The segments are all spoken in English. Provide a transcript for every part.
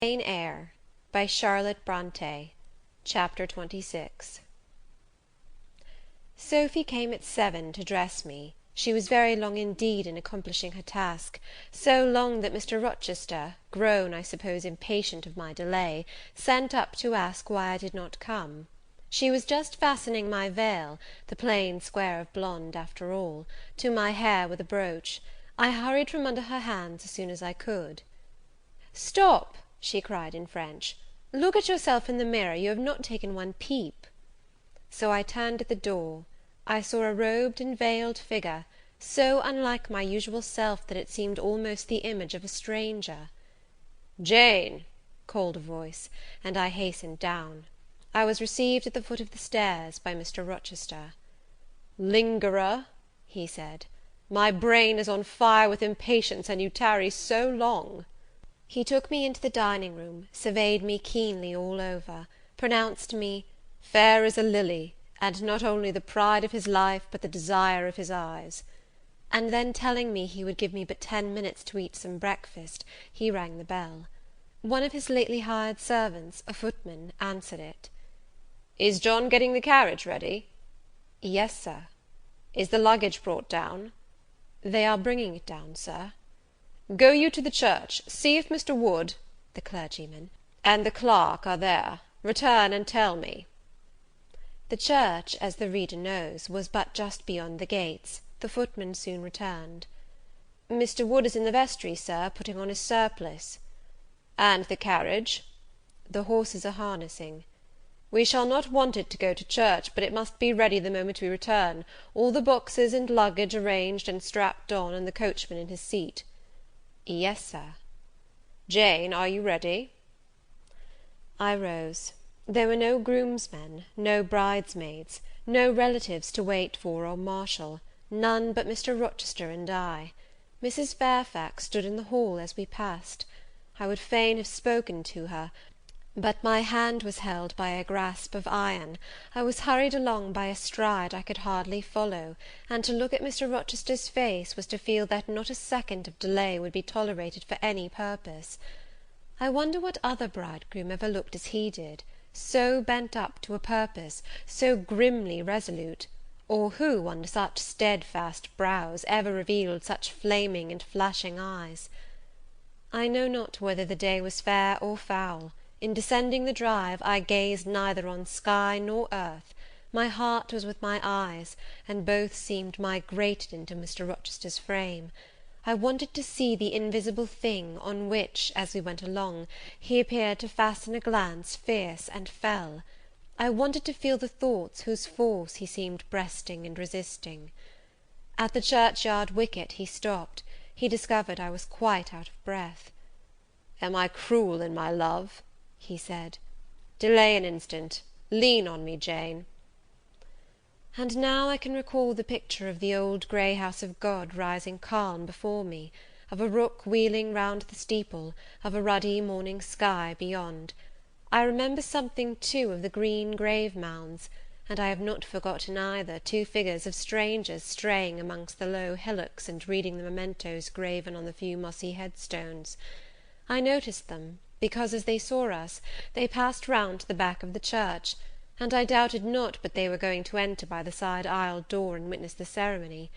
Jane Eyre by Charlotte Bronte. Chapter 26. Sophy came at 7 to dress me. She was very long indeed in accomplishing her task, so long that Mr. Rochester, grown, I suppose, impatient of my delay, sent up to ask why I did not come. She was just fastening my veil, the plain square of blonde after all, to my hair with a brooch. I hurried from under her hands as soon as I could. "Stop!" she cried in French. "Look at yourself in the mirror, you have not taken one peep." So I turned at the door. I saw a robed and veiled figure, so unlike my usual self that it seemed almost the image of a stranger. "Jane!" called a voice, and I hastened down. I was received at the foot of the stairs by Mr. Rochester. "Lingerer," he said, "my brain is on fire with impatience, and you tarry so long." He took me into the dining room, surveyed me keenly all over, pronounced me "fair as a lily, and not only the pride of his life, but the desire of his eyes;" and then telling me he would give me but 10 minutes to eat some breakfast, he rang the bell. One of his lately hired servants, a footman, answered it. "Is John getting the carriage ready?" "Yes, sir." "Is the luggage brought down?" "They are bringing it down, sir." "Go you to the church, see if Mr. Wood," the clergyman, "and the clerk are there. Return and tell me." The church, as the reader knows, was but just beyond the gates. The footman soon returned. "Mr. Wood is in the vestry, sir, putting on his surplice." "And the carriage?" "The horses are harnessing." "We shall not want it to go to church, but it must be ready the moment we return, all the boxes and luggage arranged and strapped on, and the coachman in his seat." "Yes, sir." "Jane, are you ready?" I rose. There were no groomsmen, no bridesmaids, no relatives to wait for or marshal, none but Mr. Rochester and I. Mrs. Fairfax stood in the hall as we passed. I would fain have spoken to her, but my hand was held by a grasp of iron. I was hurried along by a stride I could hardly follow, and to look at Mr. Rochester's face was to feel that not a second of delay would be tolerated for any purpose. I wonder what other bridegroom ever looked as he did, so bent up to a purpose, so grimly resolute, or who, under such steadfast brows, ever revealed such flaming and flashing eyes. I know not whether the day was fair or foul. In descending the drive, I gazed neither on sky nor earth. My heart was with my eyes, and both seemed migrated into Mr. Rochester's frame. I wanted to see the invisible thing, on which, as we went along, he appeared to fasten a glance fierce and fell. I wanted to feel the thoughts whose force he seemed breasting and resisting. At the churchyard wicket he stopped. He discovered I was quite out of breath. "Am I cruel in my love?" he said. "Delay an instant. Lean on me, Jane." And now I can recall the picture of the old grey house of God rising calm before me, of a rook wheeling round the steeple, of a ruddy morning sky beyond. I remember something, too, of the green grave mounds, and I have not forgotten either 2 figures of strangers straying amongst the low hillocks and reading the mementos graven on the few mossy headstones. I noticed them, because, as they saw us, they passed round to the back of the church, and I doubted not but they were going to enter by the side aisle door and witness the ceremony.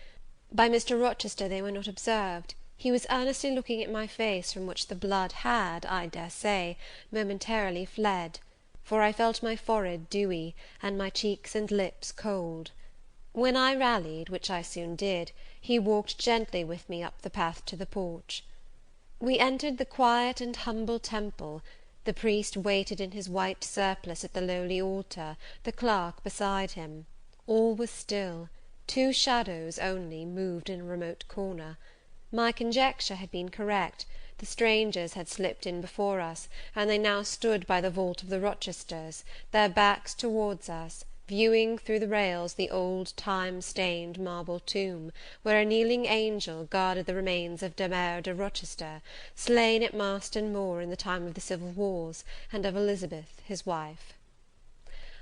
By Mr. Rochester they were not observed. He was earnestly looking at my face, from which the blood had, I dare say, momentarily fled, for I felt my forehead dewy, and my cheeks and lips cold. When I rallied, which I soon did, he walked gently with me up the path to the porch. We entered the quiet and humble temple. The priest waited in his white surplice at the lowly altar, the clerk beside him. All was still. 2 shadows only moved in a remote corner. My conjecture had been correct. The strangers had slipped in before us, and they now stood by the vault of the Rochesters, their backs towards us, viewing through the rails the old time-stained marble tomb, where a kneeling angel guarded the remains of Eyre de Rochester, slain at Marston Moor in the time of the civil wars, and of Elizabeth his wife.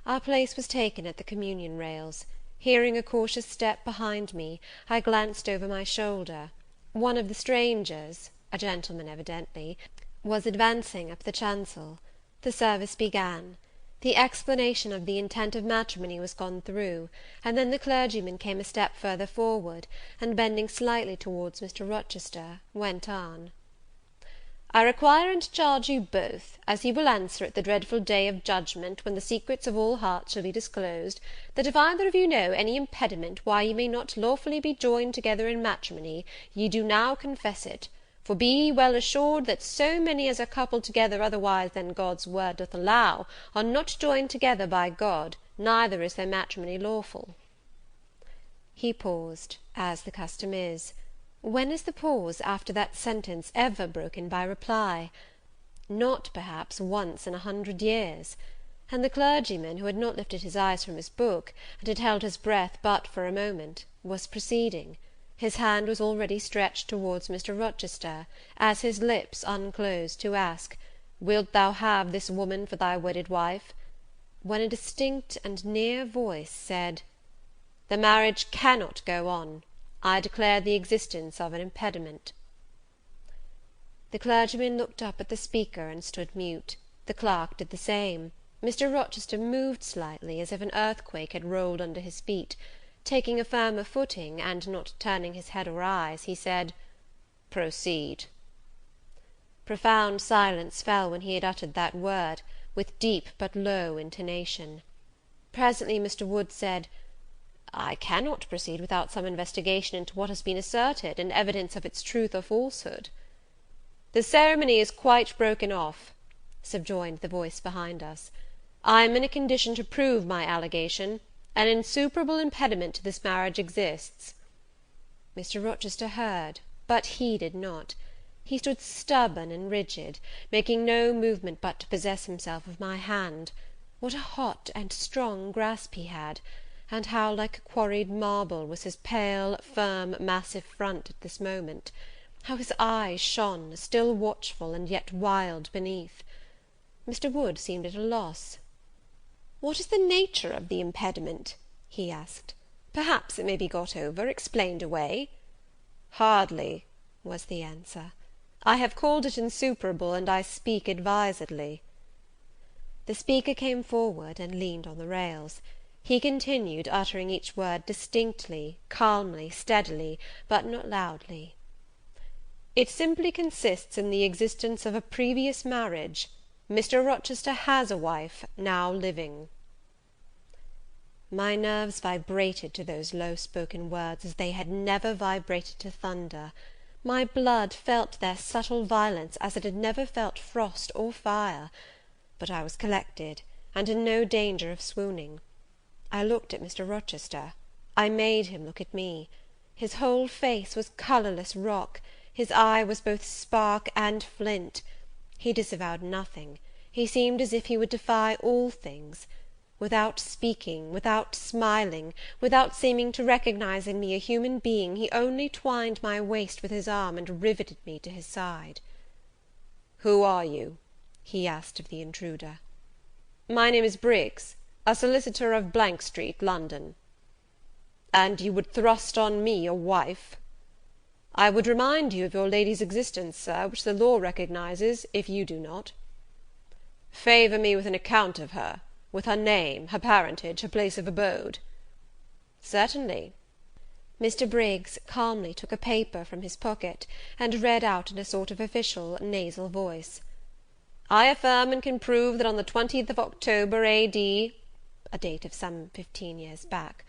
Our place was taken at the communion rails. Hearing a cautious step behind me, I glanced over my shoulder. One of the strangers, a gentleman evidently, was advancing up the chancel. The service began. The explanation of the intent of matrimony was gone through, and then the clergyman came a step further forward, and bending slightly towards Mr. Rochester, went on. I require and charge you both, as you will answer at the dreadful day of judgment, when the secrets of all hearts shall be disclosed, that if either of you know any impediment why ye may not lawfully be joined together in matrimony, ye do now confess it. For be ye well assured that so many as are coupled together otherwise than God's word doth allow, are not joined together by God, neither is their matrimony lawful. He paused, as the custom is. When is the pause, after that sentence, ever broken by reply? Not, perhaps, once in 100 years. And the clergyman, who had not lifted his eyes from his book, and had held his breath but for a moment, was proceeding. His hand was already stretched towards Mr. Rochester, as his lips unclosed to ask, "Wilt thou have this woman for thy wedded wife?" when a distinct and near voice said, "The marriage cannot go on. I declare the existence of an impediment." The clergyman looked up at the speaker and stood mute. The clerk did the same. Mr. Rochester moved slightly, as if an earthquake had rolled under his feet. Taking a firmer footing, and not turning his head or eyes, he said, "Proceed." Profound silence fell when he had uttered that word, with deep but low intonation. Presently Mr. Wood said, "I cannot proceed without some investigation into what has been asserted, and evidence of its truth or falsehood." "The ceremony is quite broken off," subjoined the voice behind us. "I am in a condition to prove my allegation. An insuperable impediment to this marriage exists." Mr. Rochester heard, but heeded not. He stood stubborn and rigid, making no movement but to possess himself of my hand. What a hot and strong grasp he had! And how like quarried marble was his pale, firm, massive front at this moment! How his eyes shone, still watchful, and yet wild beneath! Mr. Wood seemed at a loss. "What is the nature of the impediment?" he asked. "Perhaps it may be got over, explained away." "Hardly," was the answer. "I have called it insuperable, and I speak advisedly." The speaker came forward, and leaned on the rails. He continued, uttering each word distinctly, calmly, steadily, but not loudly. "It simply consists in the existence of a previous marriage. Mr. Rochester has a wife, now living." My nerves vibrated to those low-spoken words as they had never vibrated to thunder. My blood felt their subtle violence as it had never felt frost or fire. But I was collected, and in no danger of swooning. I looked at Mr. Rochester. I made him look at me. His whole face was colourless rock. His eye was both spark and flint. He disavowed nothing. He seemed as if he would defy all things. Without speaking, without smiling, without seeming to recognize in me a human being, he only twined my waist with his arm, and riveted me to his side. "Who are you?" he asked of the intruder. "My name is Briggs, a solicitor of Street, London." "And you would thrust on me a wife?" "I would remind you of your lady's existence, sir, which the law recognizes, if you do not." "Favour me with an account of her, with her name, her parentage, her place of abode." "Certainly." Mr. Briggs calmly took a paper from his pocket, and read out in a sort of official, nasal voice, "I affirm and can prove that on the 20th of October, A.D. a date of some 15 years back,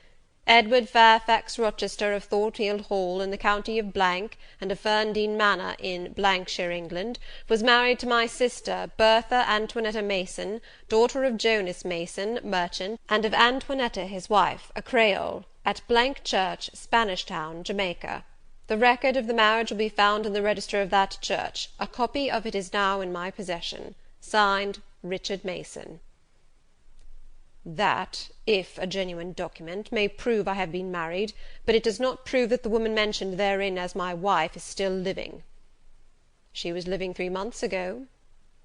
Edward Fairfax Rochester of Thornfield Hall in the county of and of Ferndean Manor in shire, England, was married to my sister Bertha Antoinetta Mason, daughter of Jonas Mason, merchant, and of Antoinetta his wife, a Creole, at Church, Spanish Town, Jamaica. The record of the marriage will be found in the register of that church. A copy of it is now in my possession. Signed, Richard Mason." "That, if a genuine document, may prove I have been married, but it does not prove that the woman mentioned therein as my wife is still living." "She was living 3 months ago,"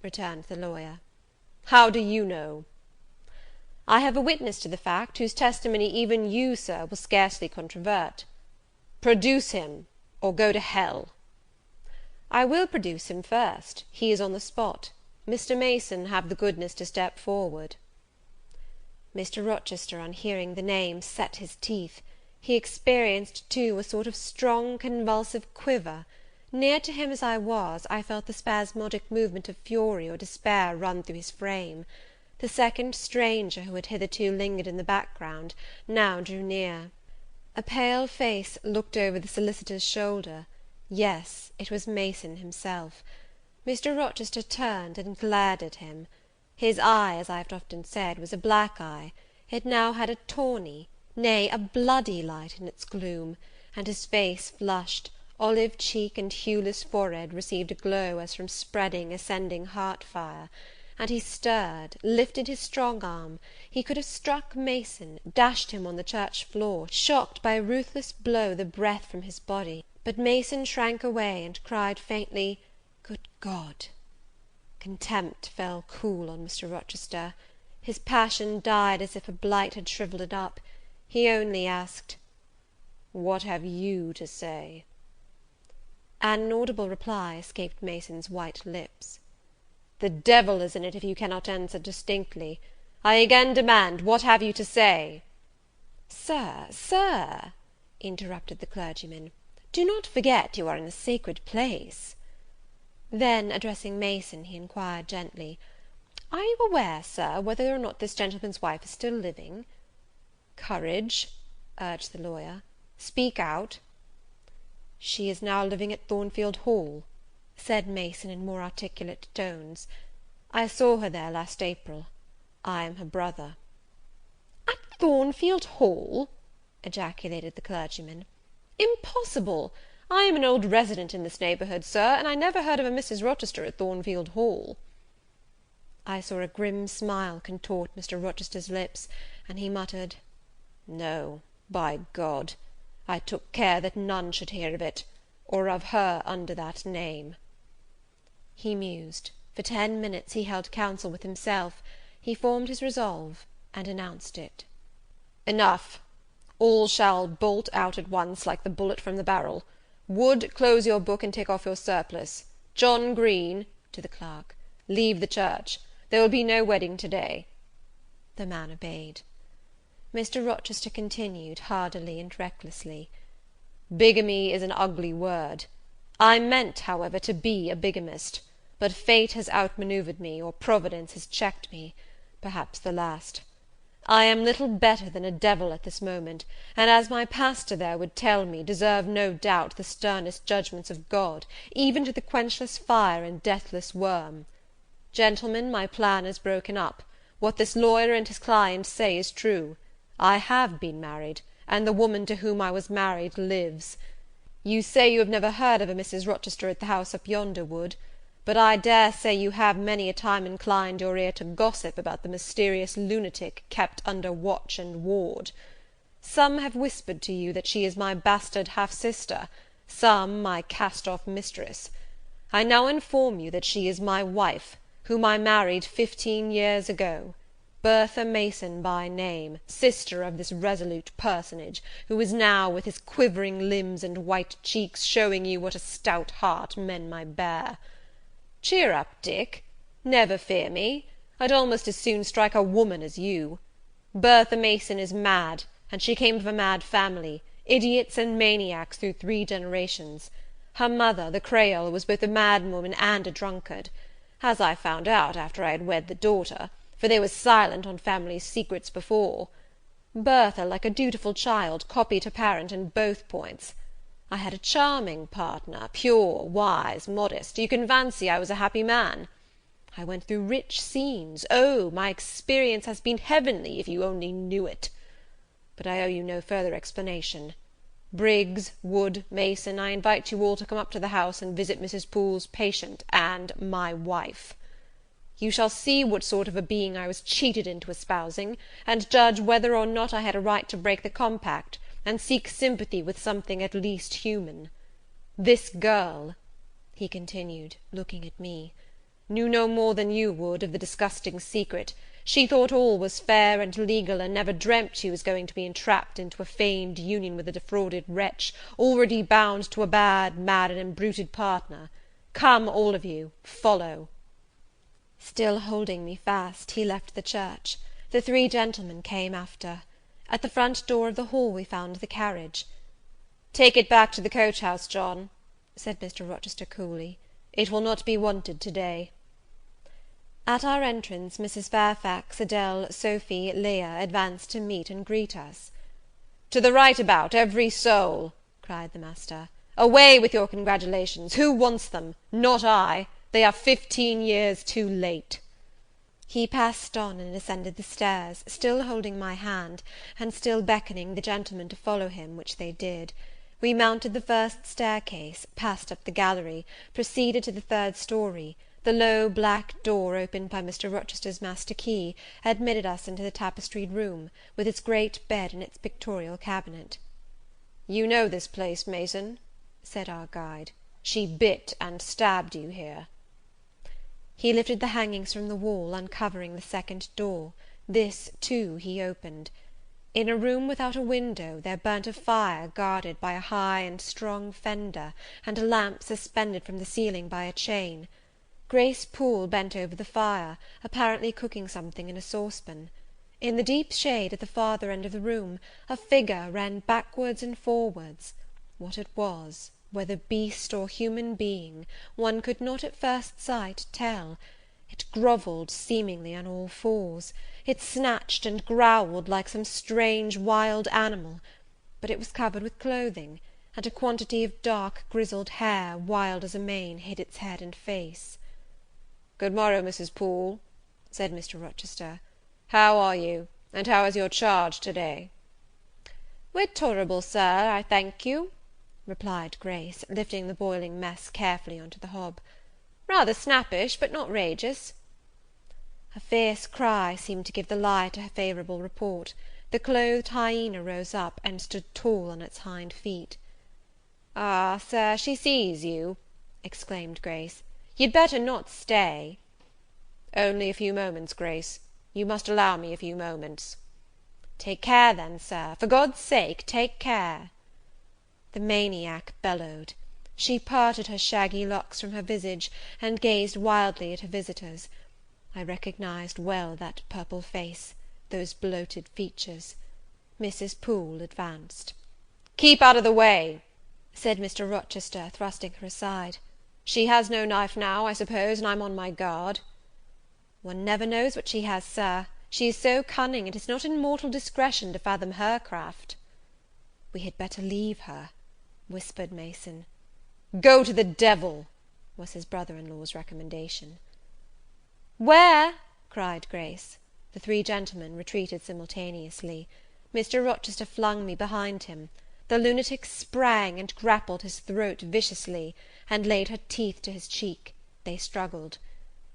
returned the lawyer. "How do you know?" "I have a witness to the fact, whose testimony even you, sir, will scarcely controvert." "Produce him, or go to hell." I will produce him first. He is on the spot. Mr. Mason, have the goodness to step forward." Mr. Rochester, on hearing the name, set his teeth. He experienced, too, a sort of strong convulsive quiver. Near to him as I was, I felt the spasmodic movement of fury or despair run through his frame. The second stranger, who had hitherto lingered in the background, now drew near. A pale face looked over the solicitor's shoulder. Yes, it was Mason himself. Mr. Rochester turned and glared at him. His eye, as I have often said, was a black eye. It now had a tawny, nay, a bloody light in its gloom, and his face flushed, olive cheek and hueless forehead received a glow as from spreading, ascending heart-fire, and he stirred, lifted his strong arm. He could have struck Mason, dashed him on the church floor, shocked by a ruthless blow the breath from his body, but Mason shrank away, and cried faintly, "Good God!" Contempt fell cool on Mr. Rochester. His passion died as if a blight had shrivelled it up. He only asked, "What have you to say?" An inaudible reply escaped Mason's white lips. "The devil is in it if you cannot answer distinctly. I again demand, what have you to say?" Sir, interrupted the clergyman, do not forget you are in a sacred place." Then, addressing Mason, he inquired gently, "Are you aware, sir, whether or not this gentleman's wife is still living?" "Courage," urged the lawyer, "speak out." "She is now living at Thornfield Hall," said Mason in more articulate tones. "I saw her there last April. I am her brother." "At Thornfield Hall!" ejaculated the clergyman. "Impossible! I am an old resident in this neighbourhood, sir, and I never heard of a Mrs. Rochester at Thornfield Hall." I saw a grim smile contort Mr. Rochester's lips, and he muttered, "No, by God! I took care that none should hear of it, or of her under that name." He mused. For 10 minutes he held counsel with himself. He formed his resolve, and announced it. "Enough! All shall bolt out at once like the bullet from the barrel. Wood, close your book and take off your surplice. John Green," to the clerk, "leave the church. There will be no wedding to-day." The man obeyed. Mr. Rochester continued, hardily and recklessly, "Bigamy is an ugly word. I meant, however, to be a bigamist, but fate has outmanoeuvred me, or Providence has checked me, perhaps the last. I am little better than a devil at this moment, and, as my pastor there would tell me, deserve no doubt the sternest judgments of God, even to the quenchless fire and deathless worm. Gentlemen, my plan is broken up. What this lawyer and his client say is true. I have been married, and the woman to whom I was married lives. You say you have never heard of a Mrs. Rochester at the house up yonder, Wood, but I dare say you have many a time inclined your ear to gossip about the mysterious lunatic kept under watch and ward. Some have whispered to you that she is my bastard half-sister, some my cast-off mistress. I now inform you that she is my wife, whom I married 15 years ago, Bertha Mason by name, sister of this resolute personage, who is now, with his quivering limbs and white cheeks, showing you what a stout heart men may bear. Cheer up, Dick. Never fear me. I'd almost as soon strike a woman as you. Bertha Mason is mad, and she came of a mad family, idiots and maniacs through 3 generations. Her mother, the Creole, was both a mad woman and a drunkard, as I found out after I had wed the daughter, for they was silent on family secrets before. Bertha, like a dutiful child, copied her parent in both points. I had a charming partner, pure, wise, modest. You can fancy I was a happy man. I went through rich scenes. Oh, my experience has been heavenly, if you only knew it. But I owe you no further explanation. Briggs, Wood, Mason, I invite you all to come up to the house and visit Mrs. Poole's patient and my wife. You shall see what sort of a being I was cheated into espousing, and judge whether or not I had a right to break the compact, and seek sympathy with something at least human. This girl," he continued, looking at me, "knew no more than you would of the disgusting secret. She thought all was fair and legal, and never dreamt she was going to be entrapped into a feigned union with a defrauded wretch, already bound to a bad, mad, and embruted partner. Come, all of you, follow." Still holding me fast, he left the church. The three gentlemen came after. At the front door of the hall we found the carriage. "Take it back to the coach house, John," said Mr. Rochester coolly. "It will not be wanted to-day." At our entrance, Mrs. Fairfax, Adele, Sophy, Leah, advanced to meet and greet us. "To the right about, every soul!" cried the master. "Away with your congratulations! Who wants them? Not I! They are 15 years too late." He passed on and ascended the stairs, still holding my hand, and still beckoning the gentlemen to follow him, which they did. We mounted the first staircase, passed up the gallery, proceeded to the third story. The low black door, opened by Mr. Rochester's master key, admitted us into the tapestried room, with its great bed and its pictorial cabinet. "You know this place, Mason?" said our guide. "She bit and stabbed you here." He lifted the hangings from the wall, uncovering the second door. This, too, he opened. In a room without a window there burnt a fire guarded by a high and strong fender, and a lamp suspended from the ceiling by a chain. Grace Poole bent over the fire, apparently cooking something in a saucepan. In the deep shade at the farther end of the room, a figure ran backwards and forwards. What it was, whether beast or human being, one could not at first sight tell. It grovelled seemingly on all fours. It snatched and growled like some strange wild animal; but it was covered with clothing, and a quantity of dark grizzled hair, wild as a mane, hid its head and face. "Good morrow, Mrs. Poole," said Mr. Rochester. "How are you, and how is your charge to-day?" "We're tolerable, Sir, I thank you," replied Grace, lifting the boiling mess carefully onto the hob. "Rather snappish, but not rageous." A fierce cry seemed to give the lie to her favourable report. The clothed hyena rose up, and stood tall on its hind feet. "Ah, Sir, she sees you," exclaimed Grace. "You'd better not stay." "Only a few moments, Grace. You must allow me a few moments." "Take care, then, Sir, for God's sake, take care." The maniac bellowed. She parted her shaggy locks from her visage, and gazed wildly at her visitors. I recognized well that purple face, those bloated features. Mrs. Poole advanced. "Keep out of the way," said Mr. Rochester, thrusting her aside. "She has no knife now, I suppose, and I'm on my guard." "One never knows what she has, Sir. She is so cunning, it is not in mortal discretion to fathom her craft." "We had better leave her," whispered Mason. "Go to the devil," was his brother-in-law's recommendation. "Where?" cried Grace. The three gentlemen retreated simultaneously. Mr. Rochester flung me behind him. The lunatic sprang and grappled his throat viciously, and laid her teeth to his cheek. They struggled.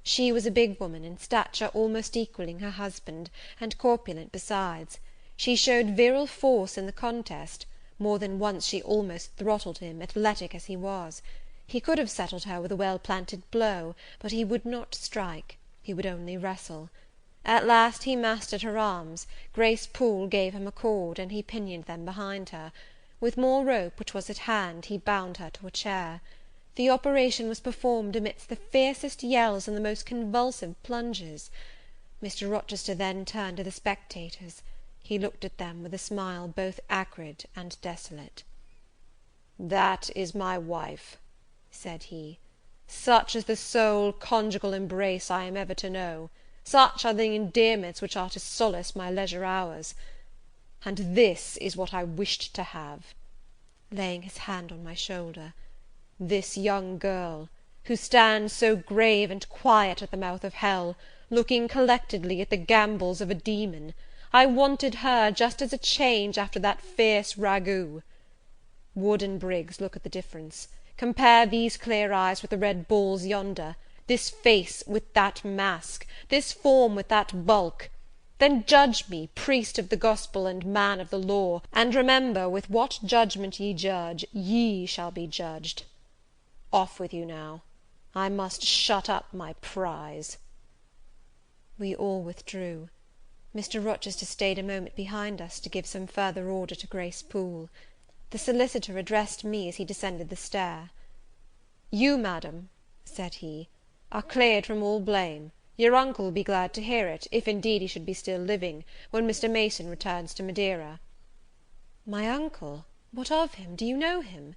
She was a big woman, in stature almost equalling her husband, and corpulent besides. She showed virile force in the contest. More than once she almost throttled him, athletic as he was. He could have settled her with a well-planted blow, but he would not strike. He would only wrestle. At last he mastered her arms. Grace Poole gave him a cord, and he pinioned them behind her. With more rope, which was at hand, he bound her to a chair. The operation was performed amidst the fiercest yells and the most convulsive plunges. Mr. Rochester then turned to the spectators. He looked at them with a smile both acrid and desolate. "That is my wife," said he. "Such is the sole conjugal embrace I am ever to know. Such are the endearments which are to solace my leisure hours. And this is what I wished to have," laying his hand on my shoulder, "this young girl, who stands so grave and quiet at the mouth of hell, looking collectedly at the gambols of a demon. I wanted her just as a change after that fierce ragout. Wood and Briggs, look at the difference. Compare these clear eyes with the red balls yonder, this face with that mask, this form with that bulk. Then judge me, priest of the gospel and man of the law, and remember, with what judgment ye judge, ye shall be judged. Off with you now. I must shut up my prize." We all withdrew. Mr. Rochester stayed a moment behind us, to give some further order to Grace Poole. The solicitor addressed me as he descended the stair. "You, madam," said he, "are cleared from all blame. Your uncle will be glad to hear it, if indeed he should be still living, when Mr. Mason returns to Madeira." "My uncle? What of him? Do you know him?"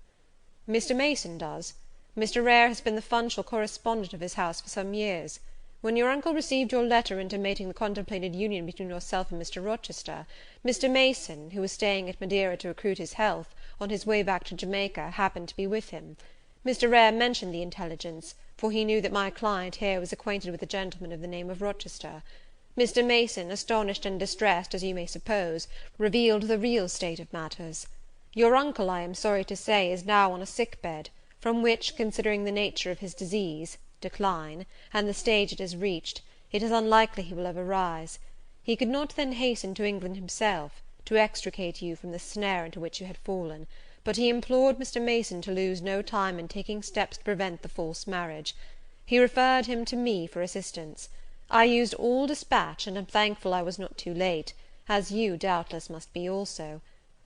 "Mr. Mason does. Mr. Eyre has been the functional correspondent of his house for some years. When your uncle received your letter intimating the contemplated union between yourself and Mr. Rochester, Mr. Mason, who was staying at Madeira to recruit his health, on his way back to Jamaica, happened to be with him. Mr. Eyre mentioned the intelligence, for he knew that my client here was acquainted with a gentleman of the name of Rochester. Mr. Mason, astonished and distressed, as you may suppose, revealed the real state of matters. Your uncle, I am sorry to say, is now on a sick bed, from which, considering the nature of his disease, decline, and the stage it has reached, it is unlikely he will ever rise. He could not then hasten to England himself, to extricate you from the snare into which you had fallen, but he implored Mr. Mason to lose no time in taking steps to prevent the false marriage. He referred him to me for assistance. I used all dispatch, and am thankful I was not too late, as you, doubtless, must be also.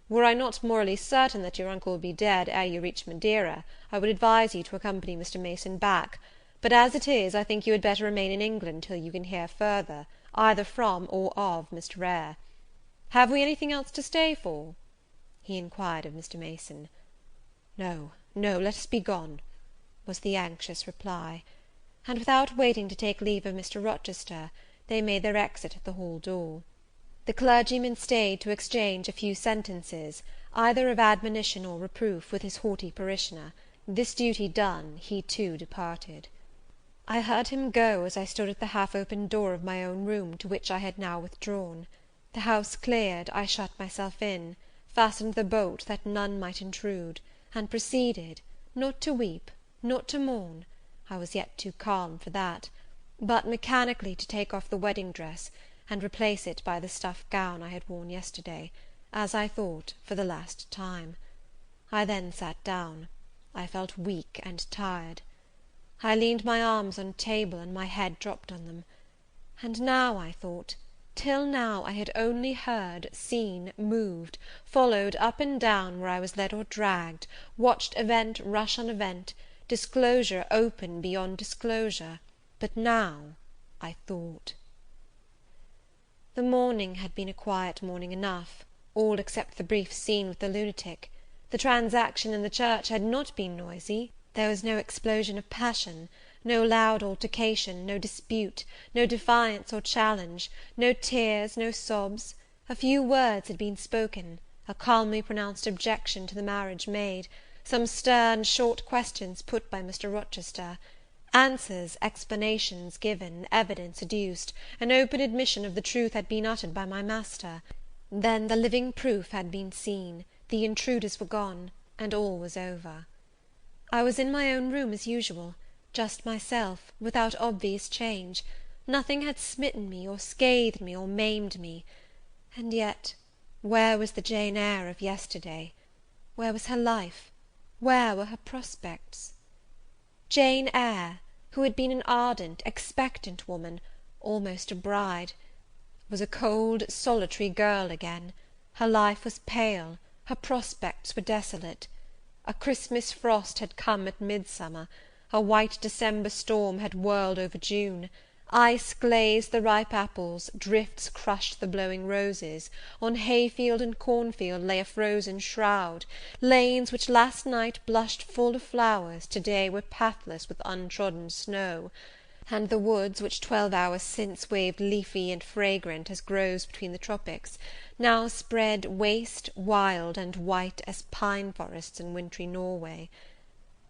Were I not morally certain that your uncle will be dead ere you reach Madeira, I would advise you to accompany Mr. Mason back; but as it is, I think you had better remain in England till you can hear further, either from or of Mr. Eyre. Have we anything else to stay for?" he inquired of Mr. Mason. "No, no, let us be gone," was the anxious reply; and, without waiting to take leave of Mr. Rochester, they made their exit at the hall door. The clergyman stayed to exchange a few sentences, either of admonition or reproof, with his haughty parishioner. This duty done, he too departed. I heard him go as I stood at the half-open door of my own room, to which I had now withdrawn. The house cleared, I shut myself in, fastened the bolt that none might intrude, and proceeded, not to weep, not to mourn, I was yet too calm for that, but mechanically to take off the wedding dress, and replace it by the stuff gown I had worn yesterday, as I thought, for the last time. I then sat down. I felt weak and tired. I leaned my arms on a table, and my head dropped on them. And now, I thought, till now I had only heard, seen, moved, followed up and down where I was led or dragged, watched event rush on event, disclosure open beyond disclosure; but now I thought. The morning had been a quiet morning enough, all except the brief scene with the lunatic. The transaction in the church had not been noisy. There was no explosion of passion, no loud altercation, no dispute, no defiance or challenge, no tears, no sobs. A few words had been spoken, a calmly pronounced objection to the marriage made, some stern, short questions put by Mr. Rochester, answers, explanations given, evidence adduced, an open admission of the truth had been uttered by my master. Then the living proof had been seen, the intruders were gone, and all was over. I was in my own room as usual, just myself, without obvious change. Nothing had smitten me, or scathed me, or maimed me. And yet, where was the Jane Eyre of yesterday? Where was her life? Where were her prospects? Jane Eyre, who had been an ardent, expectant woman, almost a bride, was a cold, solitary girl again. Her life was pale, her prospects were desolate. A Christmas frost had come at midsummer, a white December storm had whirled over June, ice glazed the ripe apples, drifts crushed the blowing roses, on hayfield and cornfield lay a frozen shroud, lanes which last night blushed full of flowers, to-day were pathless with untrodden snow, and the woods, which 12 hours since waved leafy and fragrant as groves between the tropics, now spread waste, wild, and white as pine forests in wintry Norway.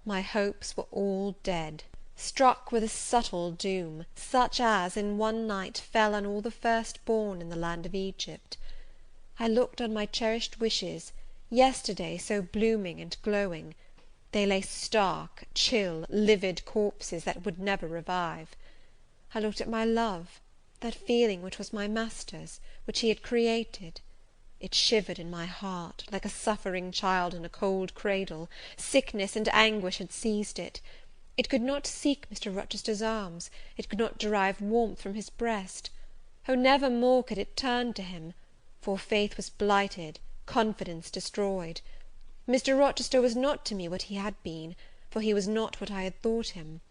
My hopes were all dead, struck with a subtle doom, such as in one night fell on all the first-born in the land of Egypt. I looked on my cherished wishes, yesterday so blooming and glowing. They lay stark, chill, livid corpses that would never revive. I looked at my love, that feeling which was my master's, which he had created. It shivered in my heart, like a suffering child in a cold cradle. Sickness and anguish had seized it. It could not seek Mr. Rochester's arms, it could not derive warmth from his breast. Oh, never more could it turn to him, for faith was blighted, confidence destroyed. Mr. Rochester was not to me what he had been, for he was not what I had thought him.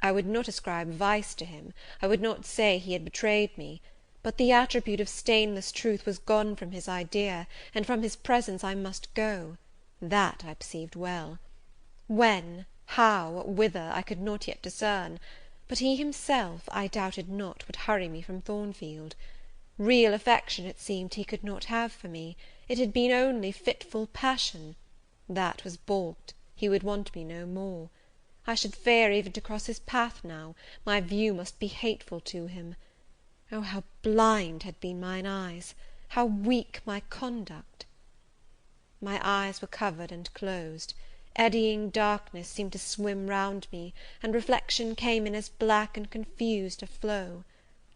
I would not ascribe vice to him, I would not say he had betrayed me, but the attribute of stainless truth was gone from his idea, and from his presence I must go. That I perceived well. When, how, whither, I could not yet discern; but he himself, I doubted not, would hurry me from Thornfield. Real affection, it seemed, he could not have for me; it had been only fitful passion. That was balked; he would want me no more. I should fear even to cross his path now; my view must be hateful to him. Oh, how blind had been mine eyes! How weak my conduct! My eyes were covered and closed. Eddying darkness seemed to swim round me, and reflection came in as black and confused a flow.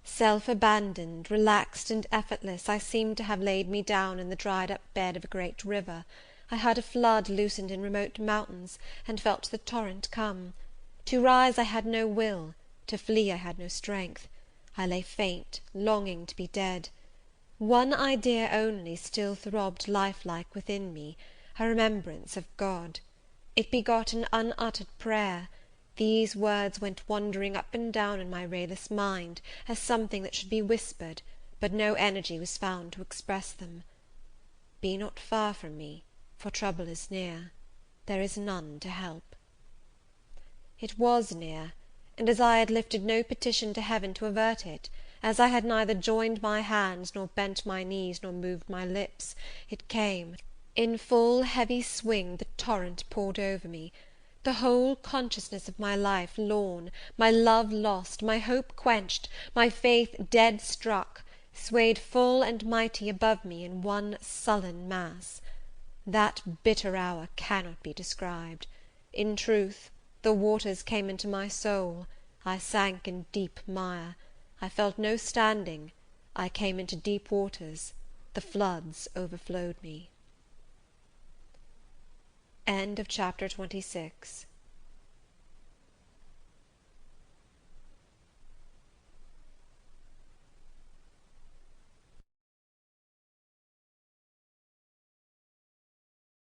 Self-abandoned, relaxed and effortless, I seemed to have laid me down in the dried-up bed of a great river. I heard a flood loosened in remote mountains, and felt the torrent come. To rise I had no will, to flee I had no strength. I lay faint, longing to be dead. One idea only still throbbed lifelike within me, a remembrance of God. It begot an unuttered prayer. These words went wandering up and down in my rayless mind, as something that should be whispered, but no energy was found to express them. Be not far from me, for trouble is near. There is none to help. It was near, and as I had lifted no petition to Heaven to avert it, as I had neither joined my hands, nor bent my knees, nor moved my lips, it came. In full heavy swing the torrent poured over me. The whole consciousness of my life lorn, my love lost, my hope quenched, my faith dead struck, swayed full and mighty above me in one sullen mass. That bitter hour cannot be described. In truth, the waters came into my soul, I sank in deep mire, I felt no standing, I came into deep waters, the floods overflowed me. End of Chapter 26.